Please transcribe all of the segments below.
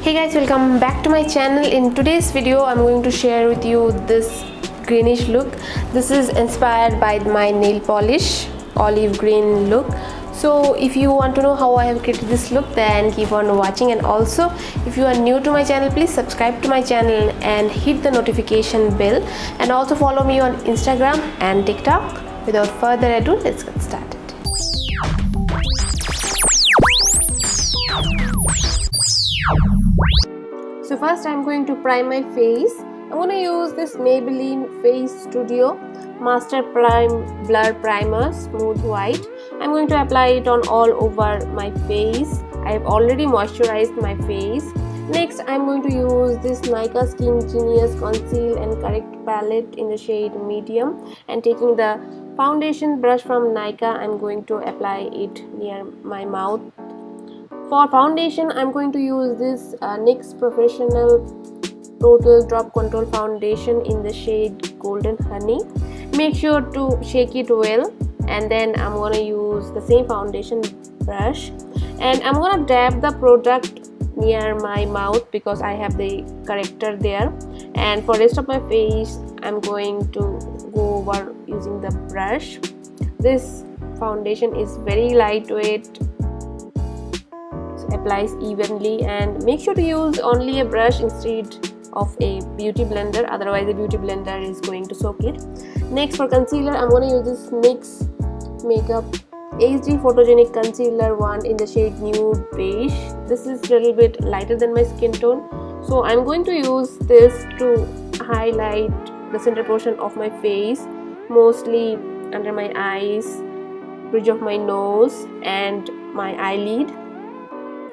Hey guys, welcome back to my channel. In today's video I'm going to share with you this greenish look. This is inspired by my nail polish olive green look. So if you want to know how I have created this look, then keep on watching. And also if you are new to my channel, please subscribe to my channel and hit the notification bell, and also follow me on Instagram and TikTok. Without further ado, let's get started. So first I'm going to prime my face. I'm going to use this Maybelline Face Studio Master Prime Blur Primer Smooth White. I'm going to apply it on all over my face. I have already moisturized my face. Next I'm going to use this Nykaa SKINgenius Conceal and Correct palette in the shade medium, and taking the foundation brush from Nykaa, I'm going to apply it near my mouth. For foundation, I'm going to use this NYX Professional Total Drop Control Foundation in the shade Golden Honey. Make sure to shake it well, and then I'm going to use the same foundation brush, and I'm going to dab the product near my mouth because I have the corrector there. And for rest of my face, I'm going to go over using the brush. This foundation is very lightweight, applies evenly, and make sure to use only a brush instead of a beauty blender, otherwise the beauty blender is going to soak it. Next, for concealer, I'm going to use this NYX Makeup HD Photogenic Concealer one in the shade Nude Beige. This is a little bit lighter than my skin tone, so I'm going to use this to highlight the center portion of my face, mostly under my eyes, bridge of my nose, and my eyelid.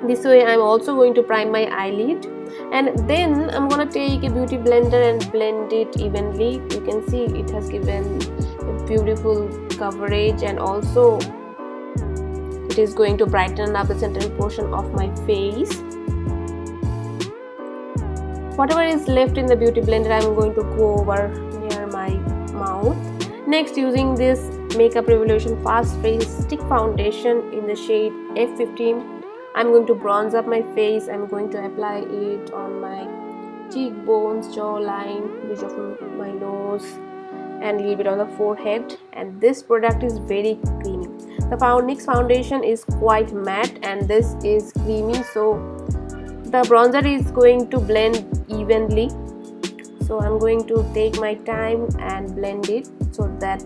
This way I'm also going to prime my eyelid, and then I'm gonna take a beauty blender and blend it evenly. You can see it has given a beautiful coverage, and also it is going to brighten up the center portion of my face. Whatever is left in the beauty blender, I'm going to go over near my mouth. Next, using this Makeup Revolution Fast Face Stick Foundation in the shade F15, I'm going to bronze up my face. I'm going to apply it on my cheekbones, jawline, bridge of my nose, and a little bit on the forehead. And this product is very creamy. The NYX foundation is quite matte and this is creamy, so the bronzer is going to blend evenly. So I'm going to take my time and blend it so that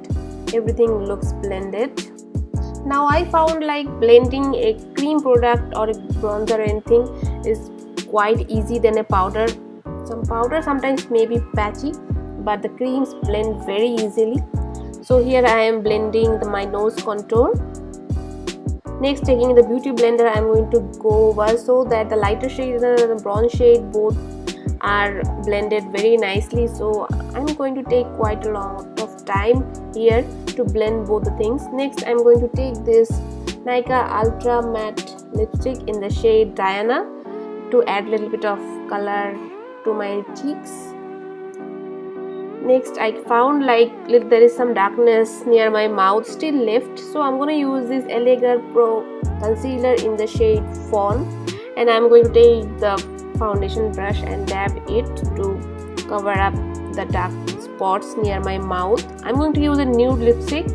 everything looks blended. Now I found like blending a cream product or a bronzer or anything is quite easy than a powder. Some powder sometimes may be patchy, but the creams blend very easily. So here I am blending my nose contour. Next, taking the beauty blender, I am going to go over so that the lighter shade and the bronze shade both are blended very nicely. So I'm going to take quite a lot of time here to blend both the things. Next, I'm going to take this Nykaa Ultra Matte lipstick in the shade Diana to add a little bit of color to my cheeks. Next, I found like there is some darkness near my mouth still left, so I'm going to use this LA Girl Pro concealer in the shade Fawn, and I'm going to take the foundation brush and dab it to cover up the dark spots near my mouth. I'm going to use a nude lipstick,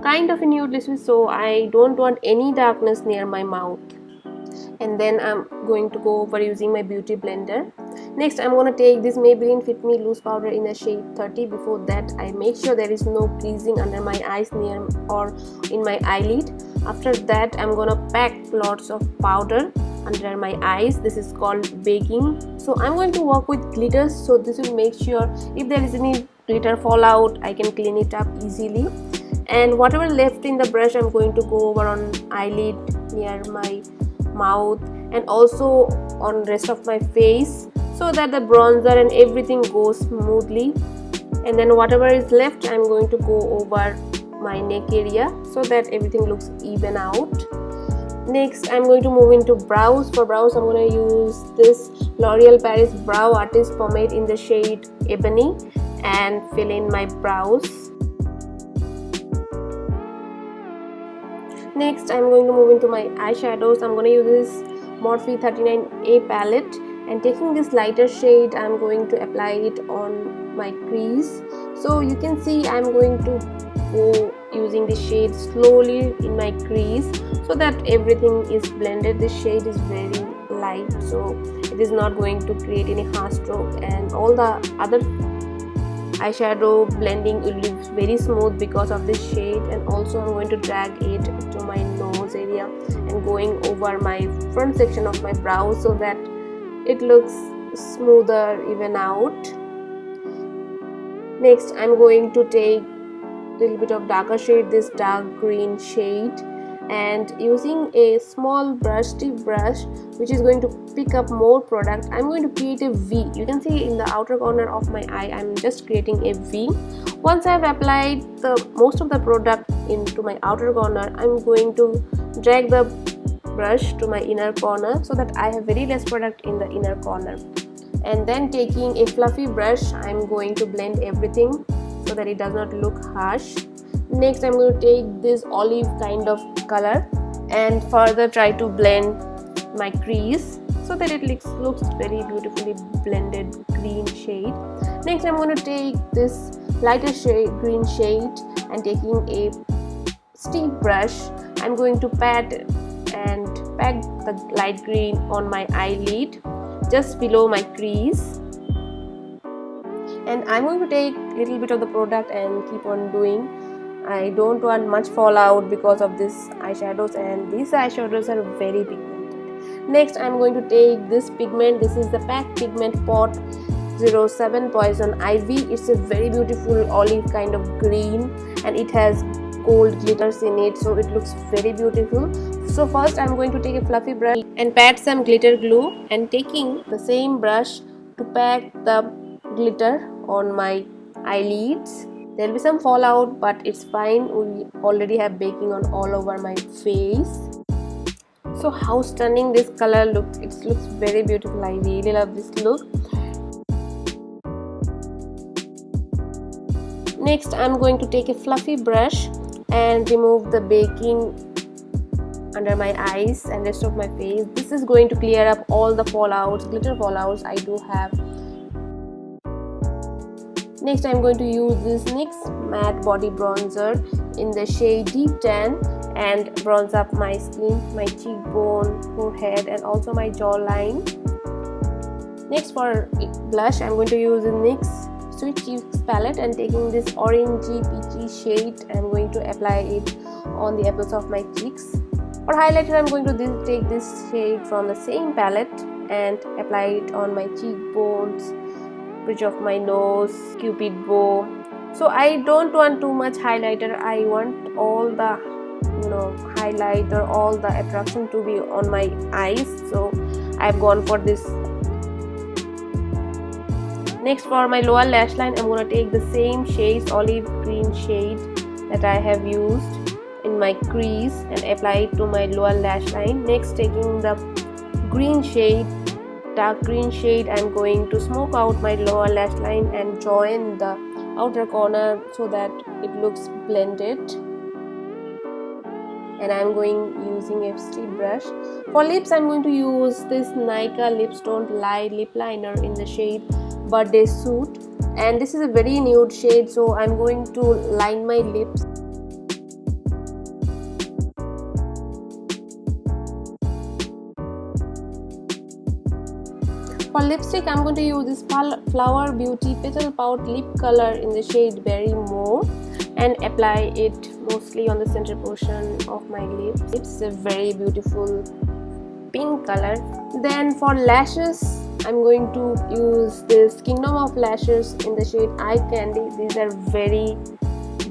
kind of a nude lipstick, so I don't want any darkness near my mouth. And then I'm going to go over using my beauty blender. Next, I'm going to take this Maybelline Fit Me Loose Powder in the shade 30. Before that, I make sure there is no creasing under my eyes near or in my eyelid. After that, I'm going to pack lots of powder under my eyes. This is called baking. So I'm going to work with glitters, so this will make sure if there is any glitter fallout, I can clean it up easily. And whatever left in the brush, I'm going to go over on eyelid, near my mouth, and also on rest of my face, so that the bronzer and everything goes smoothly. And then whatever is left, I'm going to go over my neck area so that everything looks even out. Next, I'm going to move into brows. For brows, I'm going to use this L'Oreal Paris Brow Artist Pomade in the shade Ebony and fill in my brows. Next, I'm going to move into my eyeshadows. I'm going to use this Morphe 39A palette And taking this lighter shade, I'm going to apply it on my crease. So you can see I'm going to go using the shade slowly in my crease so that everything is blended. This shade is very light, so it is not going to create any harsh stroke, and all the other eyeshadow blending will be very smooth because of this shade. And also I'm going to drag it to my nose area and going over my front section of my brows so that it looks smoother, even out. Next I'm going to take a little bit of darker shade, this dark green shade, and using a small brush, tip brush, which is going to pick up more product, I'm going to create a V. You can see in the outer corner of my eye I'm just creating a V. Once I've applied the most of the product into my outer corner, I'm going to drag the brush to my inner corner so that I have very less product in the inner corner. And then taking a fluffy brush, I'm going to blend everything so that it does not look harsh. Next I'm going to take this olive kind of color and further try to blend my crease so that it looks very beautifully blended green shade. Next I'm going to take this lighter shade, green shade, and taking a steep brush, I'm going to pat the light green on my eyelid just below my crease. And I'm going to take a little bit of the product and keep on doing. I don't want much fallout because of these eyeshadows, and these eyeshadows are very pigmented. Next I'm going to take this pigment. This is the PAC pigment pot 07 Poison Ivy. It's a very beautiful olive kind of green, and it has gold glitters in it, so it looks very beautiful. So first I'm going to take a fluffy brush and pat some glitter glue, and taking the same brush to pack the glitter on my eyelids. There will be some fallout, but it's fine. We already have baking on all over my face. So how stunning this color looks. It looks very beautiful. I really love this look. Next I'm going to take a fluffy brush and remove the baking under my eyes and rest of my face. This is going to clear up all the fallouts, glitter fallouts I do have. Next I'm going to use this NYX matte body bronzer in the shade Deep Tan and bronze up my skin, my cheekbone, forehead, and also my jawline. Next for blush I'm going to use the NYX Sweet Cheeks palette, and taking this orangey peachy shade I'm going to apply it on the apples of my cheeks. For highlighter I'm going to take this shade from the same palette and apply it on my cheekbones, bridge of my nose, cupid bow. So I don't want too much highlighter. I want all the highlight or all the attraction to be on my eyes, so I've gone for this. Next for my lower lash line I'm going to take the same shades, olive green shade that I have used in my crease, and apply it to my lower lash line. Next taking the green shade, dark green shade, I'm going to smoke out my lower lash line and join the outer corner so that it looks blended. And I'm going using a strip brush. For lips I'm going to use this Nykaa Lips Don't Lie lip liner in the shade Birthday Suit, and this is a very nude shade, so I'm going to line my lips. For lipstick I'm going to use this Flower Beauty Petal Pout lip color in the shade Berry More and apply it mostly on the center portion of my lips. It's a very beautiful pink color. Then for lashes I'm going to use this Kingdom of Lashes in the shade Eye Candy. These are very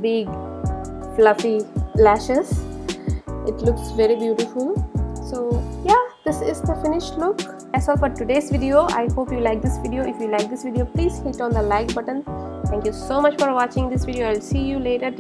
big fluffy lashes. It looks very beautiful. So yeah, this is the finished look. That's all for today's video. I hope you like this video. If you like this video, please hit on the like button. Thank you so much for watching this video. I'll see you later.